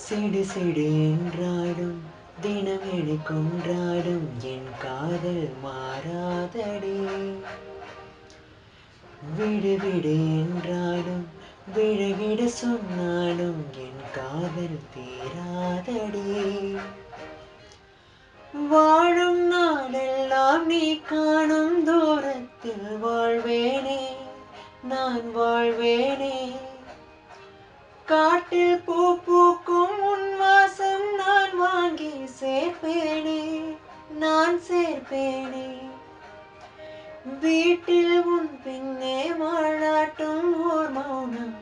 சிடு சிடு என்றாடும் தினம் என்னை கொன்றாடும் என் காதல் மாறாதடி. விடு விடு என்றாலும் விழவிட சொன்னாலும் என் காதல் தீராதடி. வாழும் நாளெல்லாம் நீ காணும் தூரத்தில் வாழ்வேனே, நான் வாழ்வேனே. காட்டில் பூ பூக்கும் உன் வாசம் நான் வாங்கி சேர்ப்பேனே, நான் சேர்ப்பேனே. வீட்டில் உன் பின்னே வாழாட்டும் ஓர் மௌனம்